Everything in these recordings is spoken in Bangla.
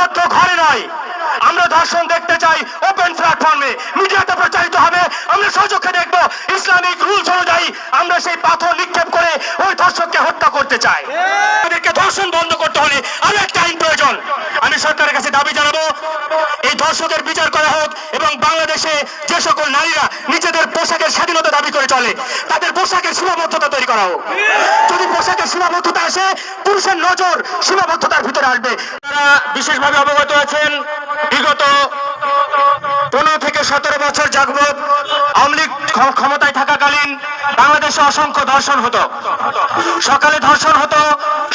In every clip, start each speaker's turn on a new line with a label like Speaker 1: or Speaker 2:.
Speaker 1: আবদ্ধ ঘরে নয়। আমরা ধর্ষণ দেখতে চাই ওপেন প্ল্যাটফর্মে, মিডিয়াতে প্রচারিত হবে, আমরা সচক্ষে দেখব। ইসলামিক রুলস অনুযায়ী আমরা সেই পাথর নিক্ষেপ করে ওই ধর্ষককে হত্যা করতে চাই। আমাদেরকে ধর্ষণ বন্ধ করতে হলে আরো একটা আইন প্রয়োজন। আমি সরকারের কাছে দাবি জানাবো, এই ধর্ষকের বিচার করা হোক এবং বাংলাদেশে যে সকল নারীরা নিজেদের পোশাকের স্বাধীনতা দাবি করে চলে তাদের পোশাকের সীমাবদ্ধতা তৈরি করা হোক। যদি পোশাকের সীমাবদ্ধতা আসে, পুরুষের নজর সীমাবদ্ধতার ভিতরে আসবে। তারা বিশেষভাবে অবগত আছেন, বিগত 15 থেকে 17 বছর যাবত আওয়ামী লীগ ক্ষমতায় থাকাকালীন বাংলাদেশে অসংখ্য ধর্ষণ হতো। সকালে ধর্ষণ হতো,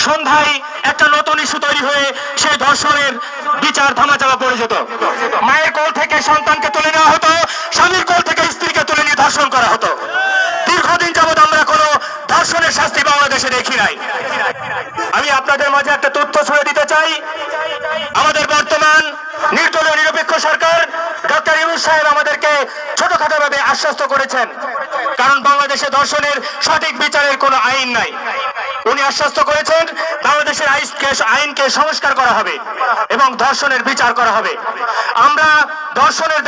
Speaker 1: সন্ধ্যায় একটা নতুন ইস্যু তৈরি হয়ে সেই ধর্ষণের বিচার ধামাচাপা পড়ে যেত। মায়ের কোল থেকে সন্তানকে তুলে নেওয়া হতো, স্বামীর কোল থেকে স্ত্রীকে তুলে নিয়ে ধর্ষণ করা হতো। দীর্ঘদিন যাবত আমরা কোনো ধর্ষণের শাস্তি বাংলাদেশে দেখি নাই। আমি আপনাদের মাঝে একটা তথ্য ছড়িয়ে দিতে চাই। আমাদের বর্তমান নির্দলীয় নিরপেক্ষ সরকার ডক্টর ইউনূস সাহেব আমাদেরকে ছোটখাটো ভাবে আশ্বস্ত করেছেন, কারণ বাংলাদেশে ধর্ষণের সঠিক বিচারের কোনো আইন নাই। উনি আশ্বস্ত করেছেন বাংলাদেশের আইনকে সংস্কার করা হবে এবং ধর্ষণের বিচার করা হবে। আমরা ধর্ষণের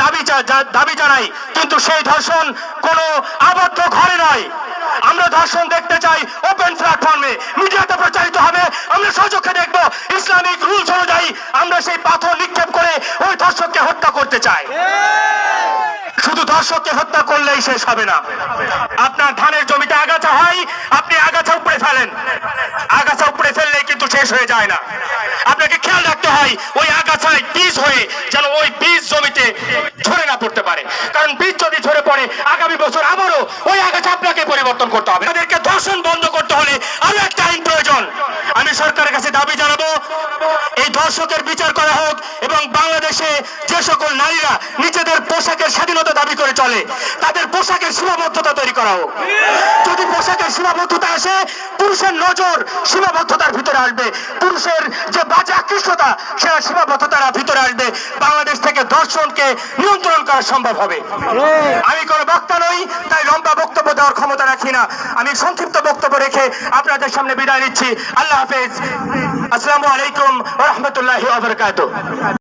Speaker 1: দাবি জানাই, কিন্তু সেই ধর্ষণ কোনো আবদ্ধ ঘরে নয়। আমরা ধর্ষণ দেখতে চাই ওপেন প্ল্যাটফর্মে, মিডিয়াতে প্রচারিত হবে, আমরা সচক্ষে দেখব। ইসলামিক রুলস অনুযায়ী আমরা সেই পাথর নিক্ষেপ করে ওই ধর্ষককে হত্যা করতে চাই। শুধু ধর্ষককে হত্যা করলেই শেষ হবে না। আপনার ধানের জমিতে আগাছা হয়, আপনি আগাছা উপড়ে ফেলেন, আগাছা উপড়ে ফেললেই কিন্তু শেষ হয়ে যায় না। আপনাকে খেয়াল রাখতে হয় ওই আগাছায় বীজ হয়ে যেন ওই বীজ জমিতে ঝরে না পড়তে পারে, কারণ বীজ যদি ঝরে পড়ে আগামী বছর আবারও ওই আগাছা আপনাকে পরিবর্তন করতে হবে। তাদেরকে ধর্ষণ বন্ধ করতে হলে আরো একটা আইন প্রয়োজন। আমি সরকারের কাছে দাবি জানাবো, এই ধর্ষকের বিচার করা হোক এবং বাংলাদেশে যে সকল নারীরা নিজেদের পোশাকের স্বাধীনতা দাবি করে চলে তাদের পোশাকের সীমাবদ্ধতা তৈরি করা হোক। যদি পোশাকের সীমাবদ্ধতা আসে, পুরুষের নজর সীমাবদ্ধতার ভিতরে আসবে, পুরুষের যে বাজে আকৃষ্টতা সেটা সীমাবদ্ধতার ভিতরে আসবে। বাংলাদেশ থেকে ধর্ষণকে নিয়ন্ত্রণ করা সম্ভব হবে। আমি কোনো বক্তা নই, তাই লম্বা বক্তব্য দেওয়ার ক্ষমতা রাখি না। আমি সংক্ষিপ্ত বক্তব্য রেখে আপনাদের সামনে বিদায় নিচ্ছি। আল্লাহ হাফেজ। আসসালামু আলাইকুম ওয়া রাহমাতুল্লাহি ওয়া বারাকাতুহু।